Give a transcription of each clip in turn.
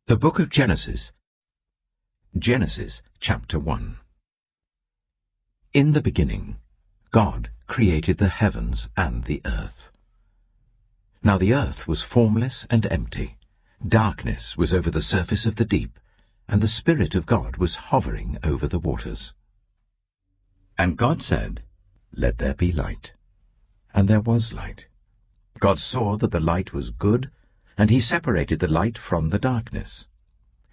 The Book of Genesis. Genesis chapter 1. In the beginning, God created the heavens and the earth. Now the earth was formless and empty. Darkness was over the surface of the deep, and the Spirit of God was hovering over the waters. And God said, "Let there be light." And there was light. God saw that the light was good, and he separated the light from the darkness.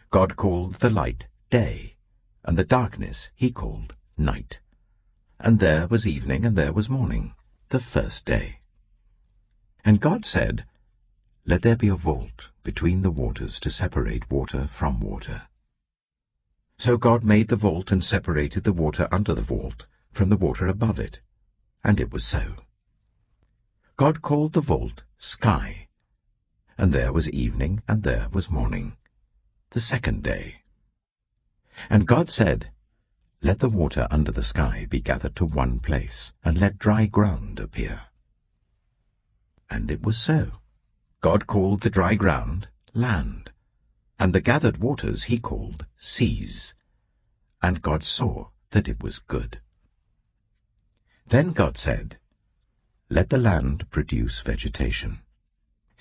God called the light day, and the darkness he called night. And there was evening, and there was morning, the first day. And God said, "Let there be a vault between the waters to separate water from water." So God made the vault and separated the water under the vault from the water above it, and it was so. God called the vault sky. And there was evening, and there was morning, the second day. And God said, "Let the water under the sky be gathered to one place, and let dry ground appear." And it was so. God called the dry ground land, and the gathered waters he called seas. And God saw that it was good. Then God said, "Let the land produce vegetation,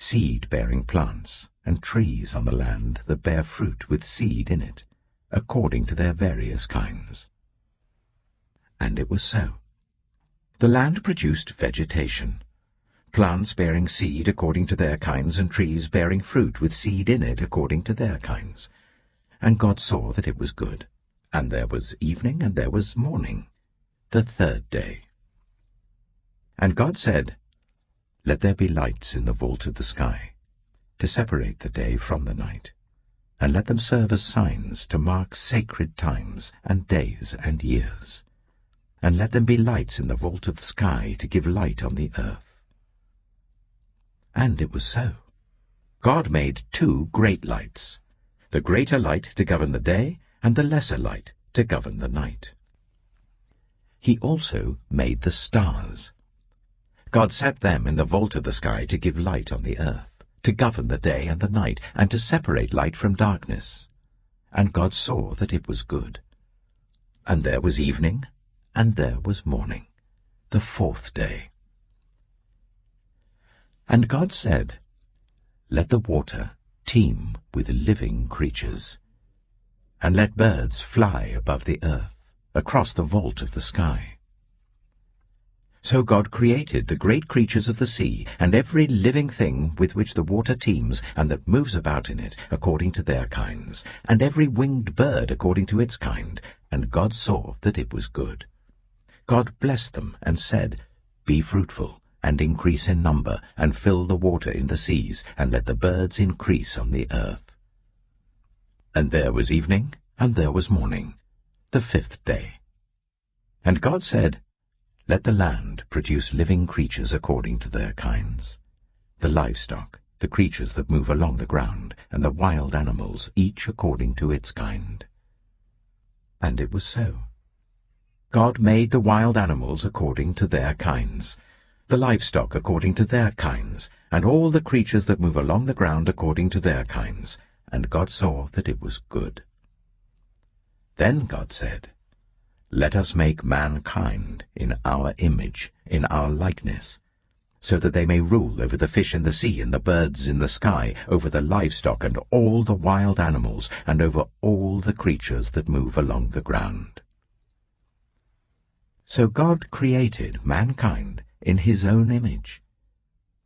seed-bearing plants, and trees on the land that bear fruit with seed in it, according to their various kinds." And it was so. The land produced vegetation, plants bearing seed according to their kinds, and trees bearing fruit with seed in it according to their kinds. And God saw that it was good. And there was evening, and there was morning, the third day. And God said, "Let there be lights in the vault of the sky, to separate the day from the night, and let them serve as signs to mark sacred times and days and years. And let them be lights in the vault of the sky to give light on the earth." And it was so. God made two great lights, the greater light to govern the day, and the lesser light to govern the night. He also made the stars. God set them in the vault of the sky to give light on the earth, to govern the day and the night, and to separate light from darkness. And God saw that it was good. And there was evening, and there was morning, the fourth day. And God said, "Let the water teem with living creatures, and let birds fly above the earth, across the vault of the sky." So God created the great creatures of the sea, and every living thing with which the water teems, and that moves about in it, according to their kinds, and every winged bird according to its kind. And God saw that it was good. God blessed them, and said, "Be fruitful, and increase in number, and fill the water in the seas, and let the birds increase on the earth." And there was evening, and there was morning, the fifth day. And God said, "Let the land produce living creatures according to their kinds, the livestock, the creatures that move along the ground, and the wild animals, each according to its kind." And it was so. God made the wild animals according to their kinds, the livestock according to their kinds, and all the creatures that move along the ground according to their kinds. And God saw that it was good. Then God said, "Let us make mankind in our image, in our likeness, so that they may rule over the fish in the sea and the birds in the sky, over the livestock and all the wild animals, and over all the creatures that move along the ground." So God created mankind in his own image.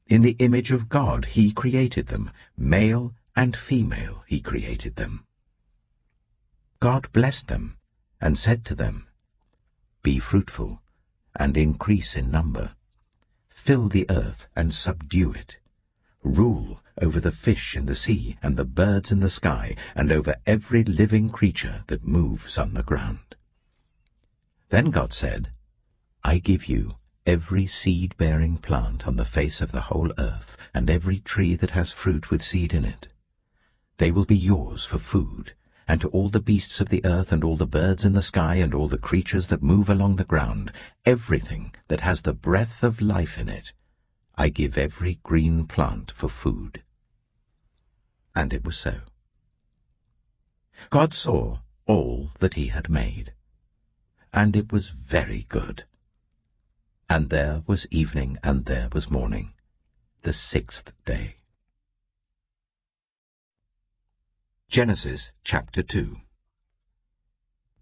In the image of God he created them, male and female he created them. God blessed them and said to them, "Be fruitful, and increase in number. Fill the earth and subdue it. Rule over the fish in the sea and the birds in the sky, and over every living creature that moves on the ground." Then God said, "I give you every seed-bearing plant on the face of the whole earth, and every tree that has fruit with seed in it. They will be yours for food, and to all the beasts of the earth, and all the birds in the sky, and all the creatures that move along the ground, everything that has the breath of life in it, I give every green plant for food." And it was so. God saw all that he had made, and it was very good. And there was evening, and there was morning, the sixth day. Genesis chapter 2.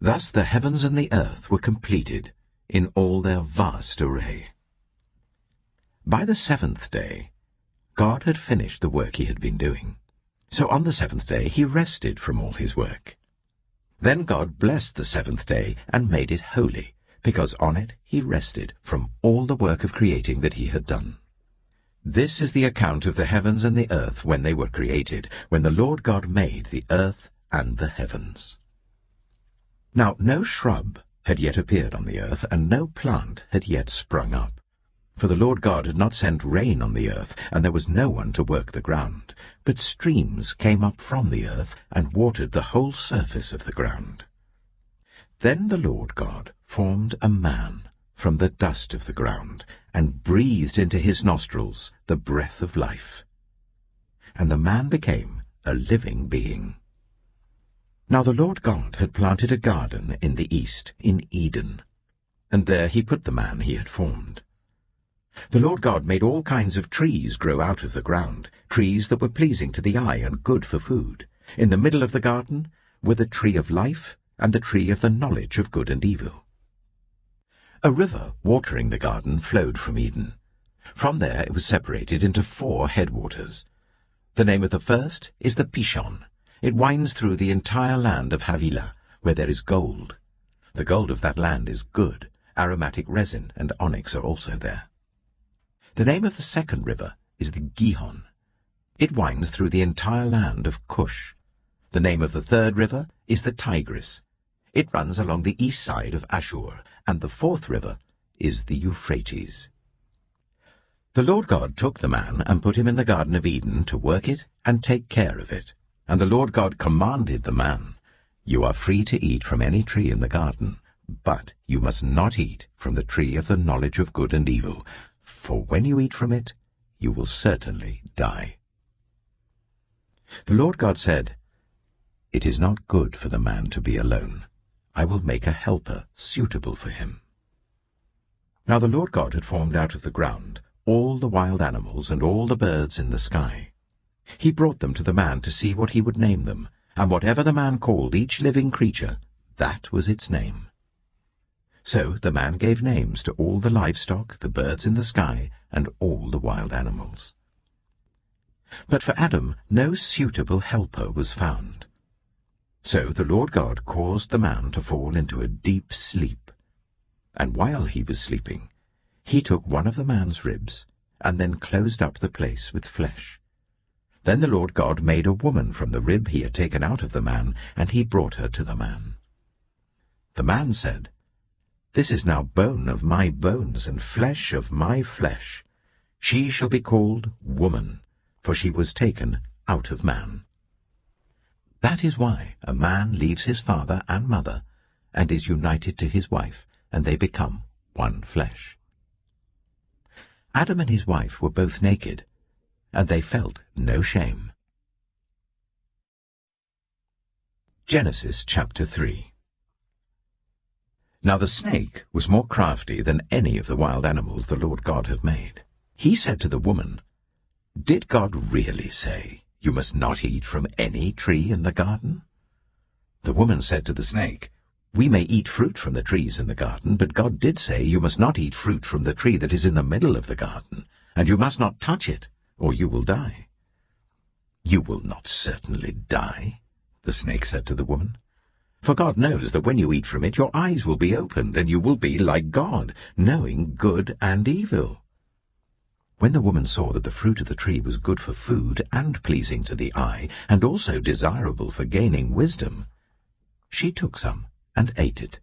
Thus the heavens and the earth were completed in all their vast array. By the seventh day, God had finished the work he had been doing. So on the seventh day he rested from all his work. Then God blessed the seventh day and made it holy, because on it he rested from all the work of creating that he had done. This is the account of the heavens and the earth when they were created, when the Lord God made the earth and the heavens. Now no shrub had yet appeared on the earth, and no plant had yet sprung up. For the Lord God had not sent rain on the earth, and there was no one to work the ground. But streams came up from the earth, and watered the whole surface of the ground. Then the Lord God formed a man from the dust of the ground, and breathed into his nostrils the breath of life. And the man became a living being. Now the Lord God had planted a garden in the east, in Eden, and there he put the man he had formed. The Lord God made all kinds of trees grow out of the ground, trees that were pleasing to the eye and good for food. In the middle of the garden were the tree of life and the tree of the knowledge of good and evil. A river watering the garden flowed from Eden. From there it was separated into 4 headwaters. The name of the first is the Pishon. It winds through the entire land of Havilah, where there is gold. The gold of that land is good. Aromatic resin and onyx are also there. The name of the second river is the Gihon. It winds through the entire land of Cush. The name of the third river is the Tigris. It runs along the east side of Ashur, and the fourth river is the Euphrates. The Lord God took the man and put him in the Garden of Eden to work it and take care of it. And the Lord God commanded the man, "You are free to eat from any tree in the garden, but you must not eat from the tree of the knowledge of good and evil, for when you eat from it, you will certainly die." The Lord God said, "It is not good for the man to be alone. I will make a helper suitable for him." Now the Lord God had formed out of the ground all the wild animals and all the birds in the sky. He brought them to the man to see what he would name them, and whatever the man called each living creature, that was its name. So the man gave names to all the livestock, the birds in the sky, and all the wild animals. But for Adam no suitable helper was found. So the Lord God caused the man to fall into a deep sleep. And while he was sleeping, he took one of the man's ribs, and then closed up the place with flesh. Then the Lord God made a woman from the rib he had taken out of the man, and he brought her to the man. The man said, "This is now bone of my bones and flesh of my flesh. She shall be called woman, for she was taken out of man." That is why a man leaves his father and mother and is united to his wife, and they become one flesh. Adam and his wife were both naked, and they felt no shame. Genesis chapter 3. Now the snake was more crafty than any of the wild animals the Lord God had made. He said to the woman, "Did God really say, 'You must not eat from any tree in the garden'?" The woman said to the snake, "We may eat fruit from the trees in the garden, but God did say, 'You must not eat fruit from the tree that is in the middle of the garden, and you must not touch it, or you will die.'" "You will not certainly die," the snake said to the woman. "For God knows that when you eat from it, your eyes will be opened, and you will be like God, knowing good and evil." When the woman saw that the fruit of the tree was good for food and pleasing to the eye, and also desirable for gaining wisdom, she took some and ate it.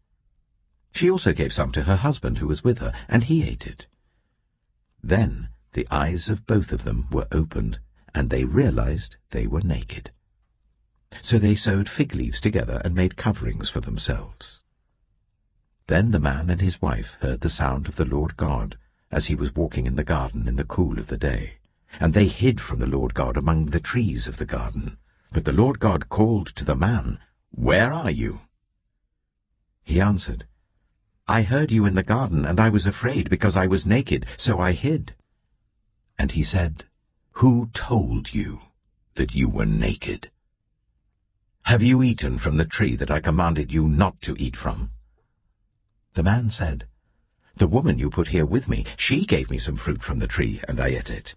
She also gave some to her husband who was with her, and he ate it. Then the eyes of both of them were opened, and they realized they were naked. So they sewed fig leaves together and made coverings for themselves. Then the man and his wife heard the sound of the Lord God as he was walking in the garden in the cool of the day. And they hid from the Lord God among the trees of the garden. But the Lord God called to the man, "Where are you?" He answered, "I heard you in the garden, and I was afraid because I was naked, so I hid." And he said, "Who told you that you were naked? Have you eaten from the tree that I commanded you not to eat from?" The man said, "The woman you put here with me, she gave me some fruit from the tree, and I ate it."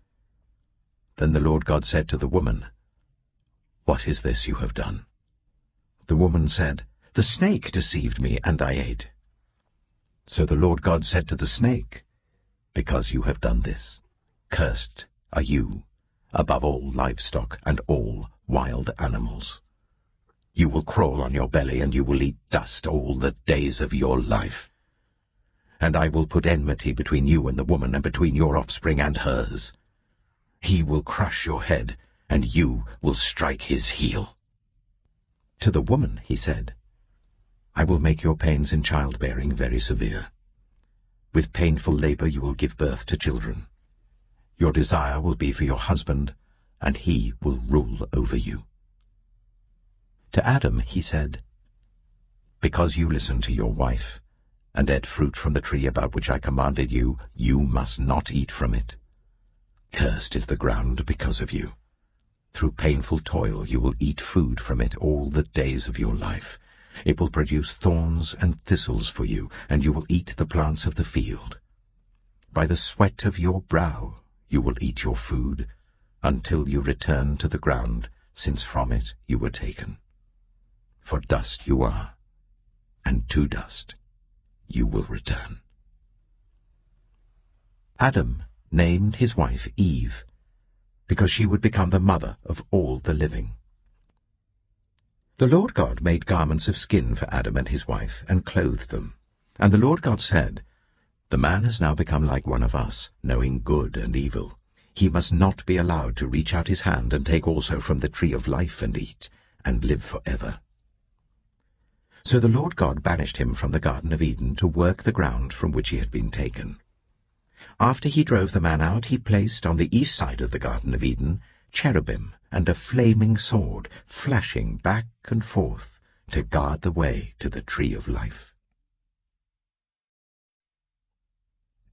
Then the Lord God said to the woman, "What is this you have done?" The woman said, "The snake deceived me, and I ate." So the Lord God said to the snake, "Because you have done this, cursed are you above all livestock and all wild animals. You will crawl on your belly, and you will eat dust all the days of your life. And I will put enmity between you and the woman, and between your offspring and hers. He will crush your head, and you will strike his heel." To the woman he said, "I will make your pains in childbearing very severe. With painful labor you will give birth to children. Your desire will be for your husband, and he will rule over you." To Adam he said, "Because you listened to your wife, and ate fruit from the tree about which I commanded you, you must not eat from it. Cursed is the ground because of you. Through painful toil you will eat food from it all the days of your life. It will produce thorns and thistles for you, and you will eat the plants of the field. By the sweat of your brow you will eat your food, until you return to the ground, since from it you were taken. For dust you are, and to dust you will return." Adam named his wife Eve, because she would become the mother of all the living. The Lord God made garments of skin for Adam and his wife, and clothed them. And the Lord God said, "The man has now become like one of us, knowing good and evil. He must not be allowed to reach out his hand and take also from the tree of life and eat, and live forever." So the Lord God banished him from the Garden of Eden to work the ground from which he had been taken. After he drove the man out, he placed on the east side of the Garden of Eden cherubim and a flaming sword, flashing back and forth to guard the way to the tree of life.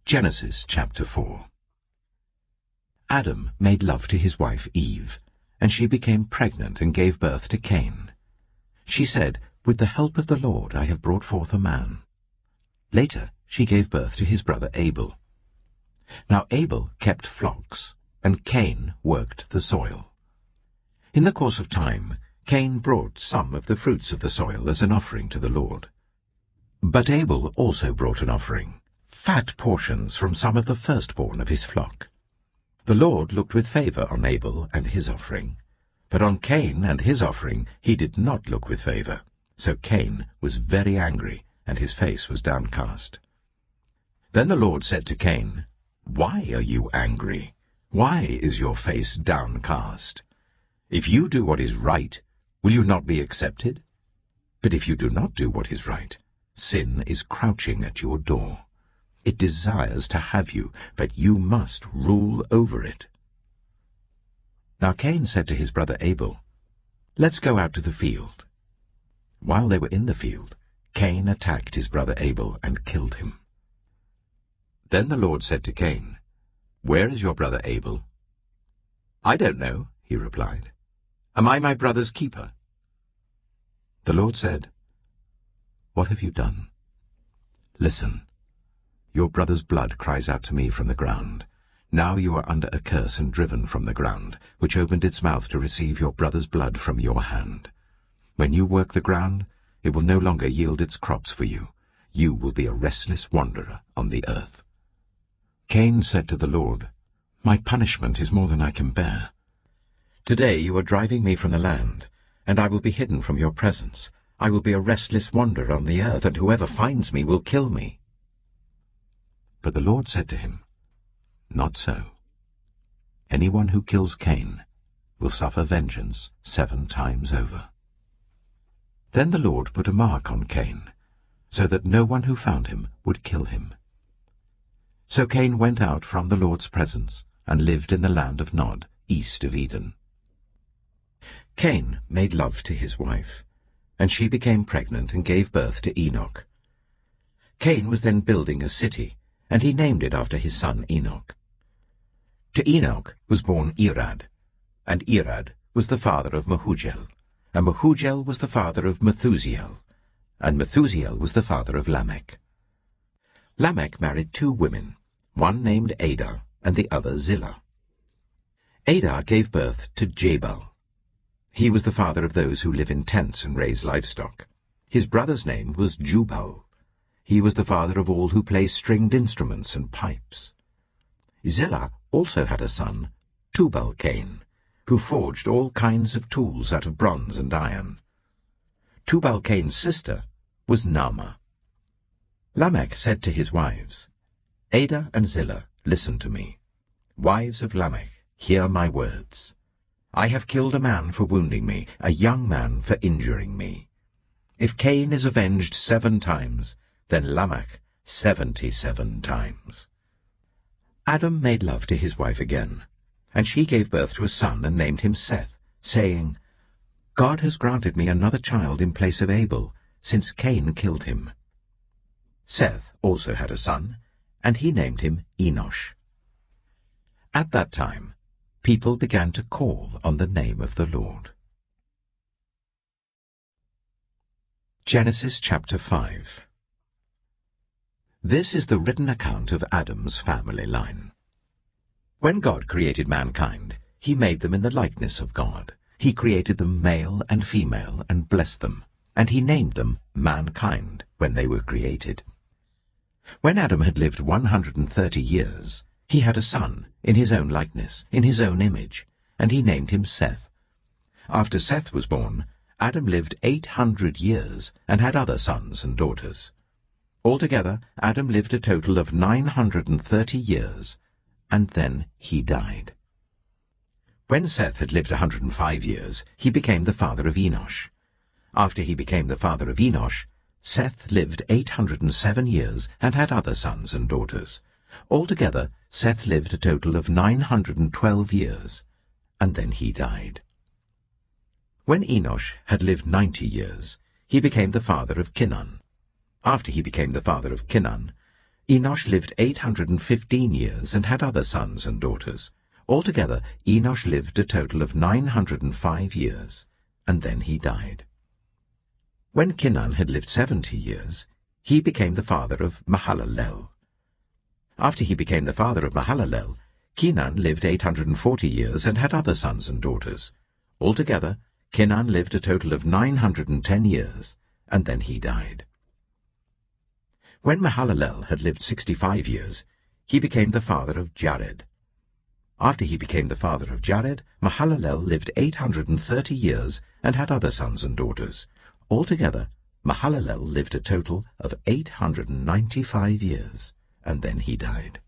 Genesis chapter 4. Adam made love to his wife Eve, and she became pregnant and gave birth to Cain. She said, "With the help of the Lord I have brought forth a man." Later she gave birth to his brother Abel. Now Abel kept flocks, and Cain worked the soil. In the course of time, Cain brought some of the fruits of the soil as an offering to the Lord. But Abel also brought an offering, fat portions from some of the firstborn of his flock. The Lord looked with favor on Abel and his offering, but on Cain and his offering he did not look with favor. So Cain was very angry, and his face was downcast. Then the Lord said to Cain, "Why are you angry? Why is your face downcast? If you do what is right, will you not be accepted? But if you do not do what is right, sin is crouching at your door. It desires to have you, but you must rule over it." Now Cain said to his brother Abel, "Let's go out to the field." While they were in the field, Cain attacked his brother Abel and killed him. Then the Lord said to Cain, "Where is your brother Abel?" "I don't know," he replied. "Am I my brother's keeper?" The Lord said, "What have you done? Listen, your brother's blood cries out to me from the ground. Now you are under a curse and driven from the ground, which opened its mouth to receive your brother's blood from your hand. When you work the ground, it will no longer yield its crops for you. You will be a restless wanderer on the earth." Cain said to the Lord, "My punishment is more than I can bear. Today you are driving me from the land, and I will be hidden from your presence. I will be a restless wanderer on the earth, and whoever finds me will kill me." But the Lord said to him, "Not so. Anyone who kills Cain will suffer vengeance 7 times over." Then the Lord put a mark on Cain, so that no one who found him would kill him. So Cain went out from the Lord's presence and lived in the land of Nod, east of Eden. Cain made love to his wife, and she became pregnant and gave birth to Enoch. Cain was then building a city, and he named it after his son Enoch. To Enoch was born Irad, and Irad was the father of Mehujael, and Mehujael was the father of Methusael, and Methusael was the father of Lamech. Lamech married 2 women, one named Ada and the other Zillah. Ada gave birth to Jabal. He was the father of those who live in tents and raise livestock. His brother's name was Jubal. He was the father of all who play stringed instruments and pipes. Zillah also had a son, Tubal-Cain, who forged all kinds of tools out of bronze and iron. Tubal-Cain's sister was Naamah. Lamech said to his wives, Ada and Zillah, listen to me. Wives of Lamech, hear my words. I have killed a man for wounding me, a young man for injuring me. If Cain is avenged 7 times, then Lamech 77 times. Adam made love to his wife again, and she gave birth to a son and named him Seth, saying, God has granted me another child in place of Abel, since Cain killed him. Seth also had a son, and he named him Enosh. At that time, people began to call on the name of the Lord. Genesis chapter 5. This is the written account of Adam's family line. When God created mankind, he made them in the likeness of God. He created them male and female and blessed them, and he named them mankind when they were created. When Adam had lived 130 years, he had a son in his own likeness, in his own image, and he named him Seth. After Seth was born, Adam lived 800 years and had other sons and daughters. Altogether, Adam lived a total of 930 years, and then he died. When Seth had lived 105 years, he became the father of Enosh. After he became the father of Enosh, Seth lived 807 years and had other sons and daughters. Altogether, Seth lived a total of 912 years, and then he died. When Enosh had lived 90 years, he became the father of Kinan. After he became the father of Kinan, Enosh lived 815 years and had other sons and daughters. Altogether, Enosh lived a total of 905 years, and then he died. When Kinan had lived 70 years, he became the father of Mahalalel. After he became the father of Mahalalel, Kinan lived 840 years and had other sons and daughters. Altogether, Kinan lived a total of 910 years, and then he died. When Mahalalel had lived 65 years, he became the father of Jared. After he became the father of Jared, Mahalalel lived 830 years and had other sons and daughters. Altogether, Mahalalel lived a total of 895 years, and then he died.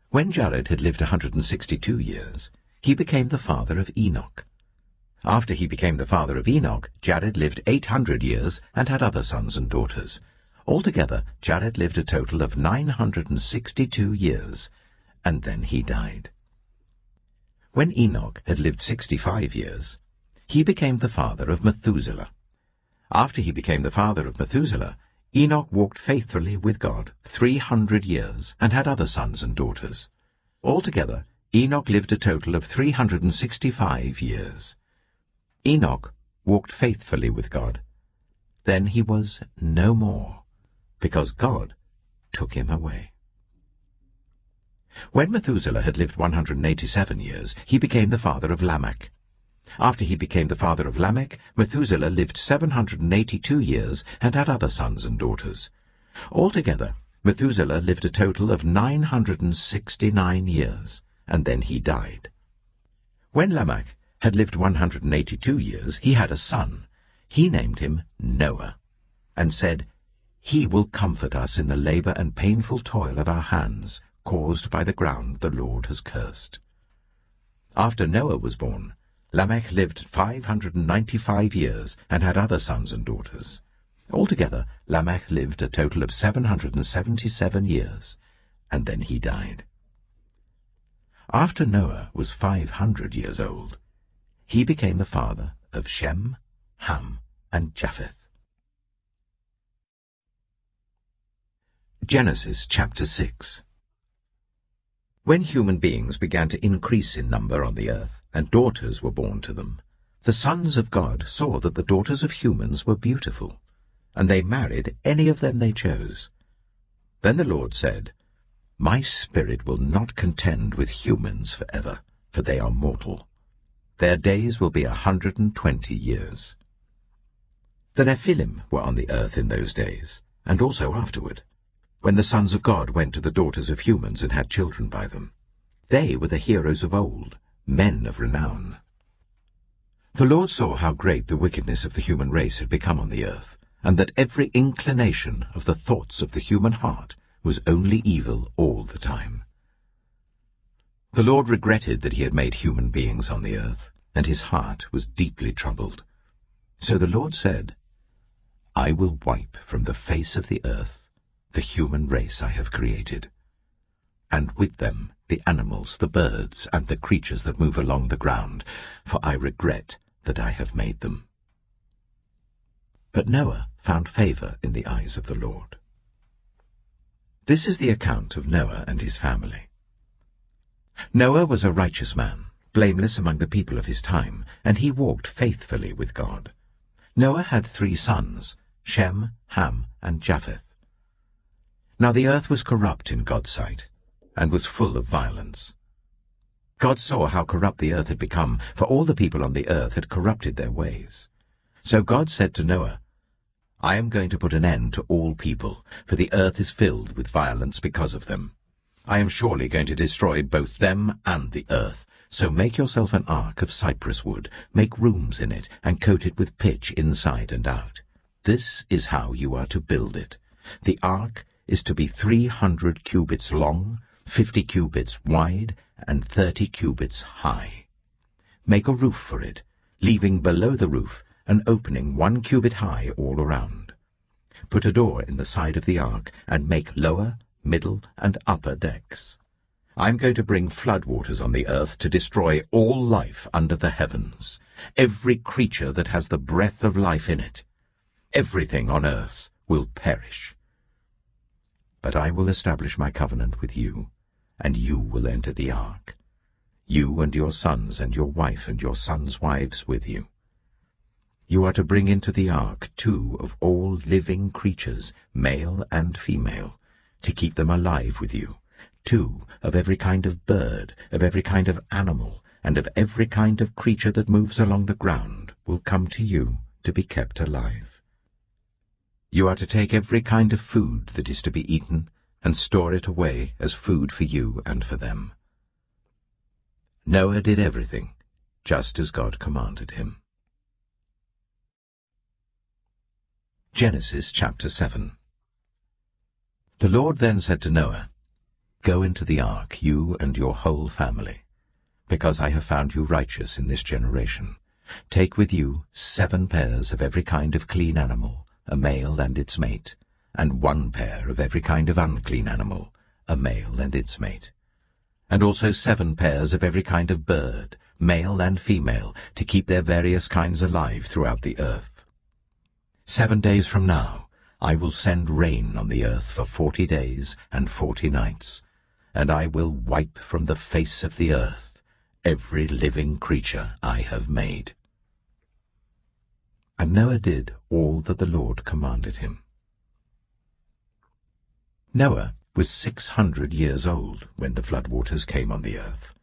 When Jared had lived 162 years, he became the father of Enoch. After he became the father of Enoch, Jared lived 800 years and had other sons and daughters. Altogether, Jared lived a total of 962 years, and then he died. When Enoch had lived 65 years, he became the father of Methuselah. After he became the father of Methuselah, Enoch walked faithfully with God 300 years and had other sons and daughters. Altogether, Enoch lived a total of 365 years. Enoch walked faithfully with God. Then he was no more, because God took him away. When Methuselah had lived 187 years, he became the father of Lamech. After he became the father of Lamech, Methuselah lived 782 years and had other sons and daughters. Altogether, Methuselah lived a total of 969 years, and then he died. When Lamech had lived 182 years, he had a son. He named him Noah, and said, He will comfort us in the labor and painful toil of our hands, caused by the ground the Lord has cursed. After Noah was born, Lamech lived 595 years and had other sons and daughters. Altogether, Lamech lived a total of 777 years, and then he died. After Noah was 500 years old, he became the father of Shem, Ham, and Japheth. Genesis chapter 6. When human beings began to increase in number on the earth, and daughters were born to them, the sons of God saw that the daughters of humans were beautiful, and they married any of them they chose. Then the Lord said, "My spirit will not contend with humans forever, for they are mortal. Their days will be 120 years. The Nephilim were on the earth in those days, and also afterward, when the sons of God went to the daughters of humans and had children by them. They were the heroes of old, men of renown. The Lord saw how great the wickedness of the human race had become on the earth, and that every inclination of the thoughts of the human heart was only evil all the time. The Lord regretted that he had made human beings on the earth, and his heart was deeply troubled. So the Lord said, "I will wipe from the face of the earth the human race I have created, and with them the animals, the birds, and the creatures that move along the ground, for I regret that I have made them." But Noah found favor in the eyes of the Lord. This is the account of Noah and his family. Noah was a righteous man, blameless among the people of his time, and he walked faithfully with God. Noah had 3 sons, Shem, Ham, and Japheth. Now the earth was corrupt in God's sight, and was full of violence. God saw how corrupt the earth had become, for all the people on the earth had corrupted their ways. So God said to Noah, "I am going to put an end to all people, for the earth is filled with violence because of them. I am surely going to destroy both them and the earth. So make yourself an ark of cypress wood, make rooms in it, and coat it with pitch inside and out. This is how you are to build it. The ark is to be 300 cubits long, 50 cubits wide, and 30 cubits high. Make a roof for it, leaving below the roof an opening 1 cubit high all around. Put a door in the side of the ark, and make lower, middle, and upper decks. I am going to bring floodwaters on the earth to destroy all life under the heavens, every creature that has the breath of life in it. Everything on earth will perish. But I will establish my covenant with you, and you will enter the ark, you and your sons and your wife and your sons' wives with you. You are to bring into the ark 2 of all living creatures, male and female, to keep them alive with you. 2 of every kind of bird, of every kind of animal, and of every kind of creature that moves along the ground will come to you to be kept alive. You are to take every kind of food that is to be eaten and store it away as food for you and for them." Noah did everything just as God commanded him. Genesis chapter 7. The Lord then said to Noah, "Go into the ark, you and your whole family, because I have found you righteous in this generation. Take with you 7 pairs of every kind of clean animal, a male and its mate, and 1 pair of every kind of unclean animal, a male and its mate, and also 7 pairs of every kind of bird, male and female, to keep their various kinds alive throughout the earth. 7 days from now I will send rain on the earth for 40 days and 40 nights, and I will wipe from the face of the earth every living creature I have made." And Noah did all that the Lord commanded him. Noah was 600 years old when the floodwaters came on the earth.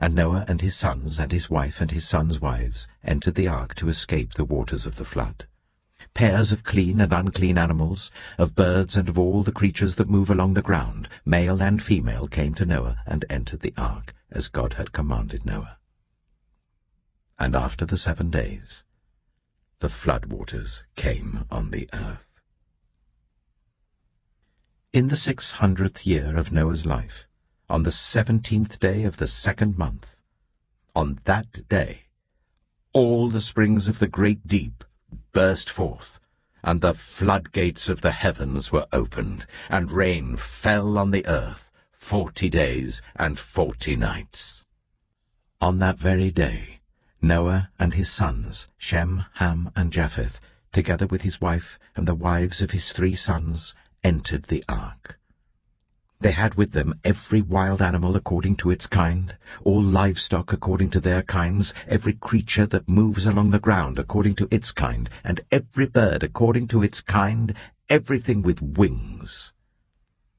And Noah and his sons and his wife and his sons' wives entered the ark to escape the waters of the flood. Pairs of clean and unclean animals, of birds and of all the creatures that move along the ground, male and female, came to Noah and entered the ark, as God had commanded Noah. And after the 7 days, the floodwaters came on the earth. In the 600th year of Noah's life, on the 17th day of the 2nd month, on that day, all the springs of the great deep burst forth, and the floodgates of the heavens were opened, and rain fell on the earth 40 days and 40 nights. On that very day, Noah and his sons, Shem, Ham, and Japheth, together with his wife and the wives of his 3 sons, entered the ark. They had with them every wild animal according to its kind, all livestock according to their kinds, every creature that moves along the ground according to its kind, and every bird according to its kind, everything with wings.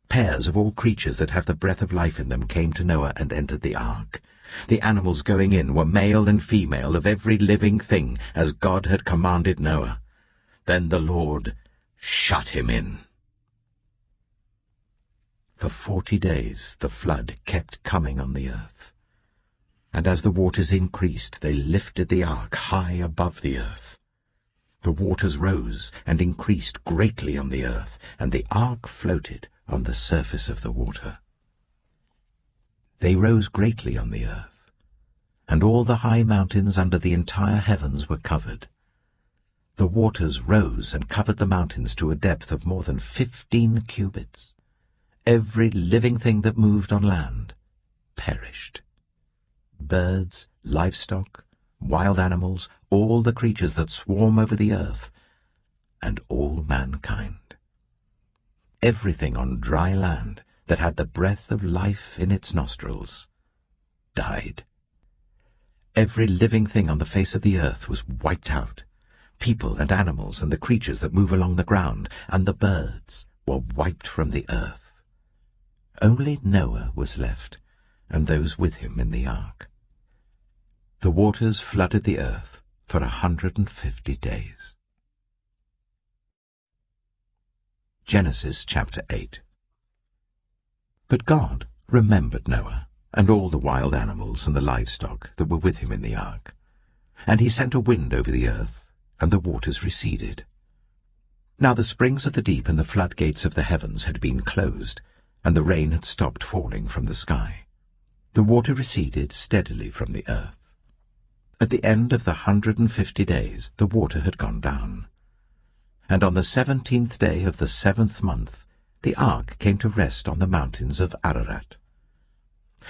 Pairs of all creatures that have the breath of life in them came to Noah and entered the ark. The animals going in were male and female of every living thing, as God had commanded Noah. Then the Lord shut him in. For 40 days the flood kept coming on the earth. And as the waters increased, they lifted the ark high above the earth. The waters rose and increased greatly on the earth, and the ark floated on the surface of the water. They rose greatly on the earth, and all the high mountains under the entire heavens were covered. The waters rose and covered the mountains to a depth of more than 15 cubits. Every living thing that moved on land perished. Birds, livestock, wild animals, all the creatures that swarm over the earth, and all mankind. Everything on dry land that had the breath of life in its nostrils died. Every living thing on the face of the earth was wiped out. People and animals and the creatures that move along the ground and the birds were wiped from the earth. Only Noah was left, and those with him in the ark. The waters flooded the earth for 150 days. Genesis chapter 8. But God remembered Noah and all the wild animals and the livestock that were with him in the ark. And he sent a wind over the earth, and the waters receded. Now the springs of the deep and the floodgates of the heavens had been closed, and the rain had stopped falling from the sky. The water receded steadily from the earth. At the end of the 150 days the water had gone down. And on the 17th day of the 7th month the ark came to rest on the mountains of Ararat.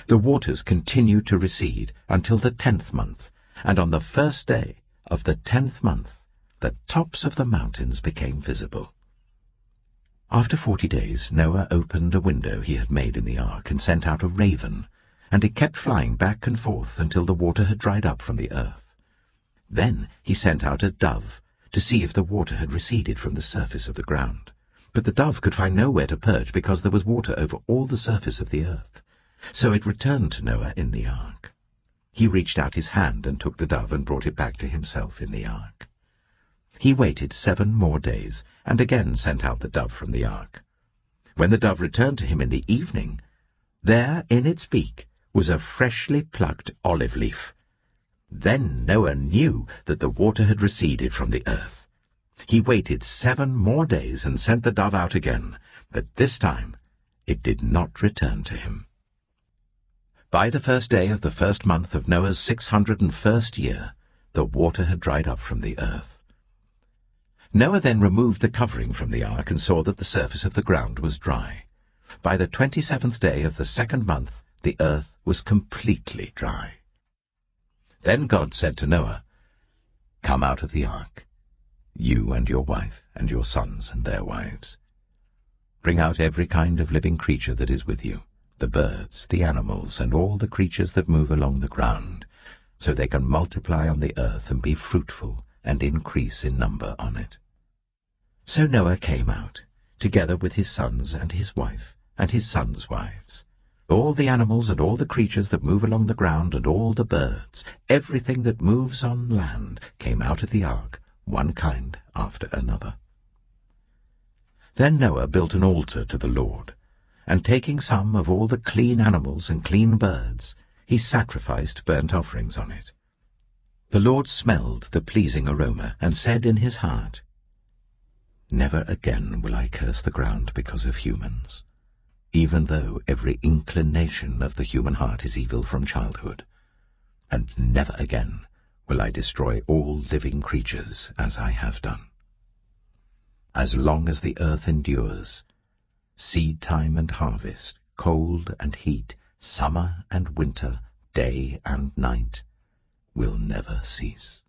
The waters continued to recede until the 10th month, and on the 1st day of the 10th month the tops of the mountains became visible. After 40 days Noah opened a window he had made in the ark and sent out a raven, and it kept flying back and forth until the water had dried up from the earth. Then he sent out a dove to see if the water had receded from the surface of the ground. But the dove could find nowhere to perch because there was water over all the surface of the earth. So it returned to Noah in the ark. He reached out his hand and took the dove and brought it back to himself in the ark. He waited 7 more days and again sent out the dove from the ark. When the dove returned to him in the evening, there in its beak was a freshly plucked olive leaf. Then Noah knew that the water had receded from the earth. He waited 7 more days and sent the dove out again, but this time it did not return to him. By the 1st day of the 1st month of Noah's 601st year, the water had dried up from the earth. Noah then removed the covering from the ark and saw that the surface of the ground was dry. By the 27th day of the 2nd month, the earth was completely dry. Then God said to Noah, "Come out of the ark, you and your wife and your sons and their wives. Bring out every kind of living creature that is with you, the birds, the animals, and all the creatures that move along the ground, so they can multiply on the earth and be fruitful and increase in number on it." So Noah came out, together with his sons and his wife and his sons' wives. All the animals and all the creatures that move along the ground and all the birds, everything that moves on land, came out of the ark, one kind after another. Then Noah built an altar to the Lord, and taking some of all the clean animals and clean birds, he sacrificed burnt offerings on it. The Lord smelled the pleasing aroma and said in his heart, "Never again will I curse the ground because of humans, even though every inclination of the human heart is evil from childhood. And never again will I destroy all living creatures as I have done. As long as the earth endures, seed time and harvest, cold and heat, summer and winter, day and night, will never cease.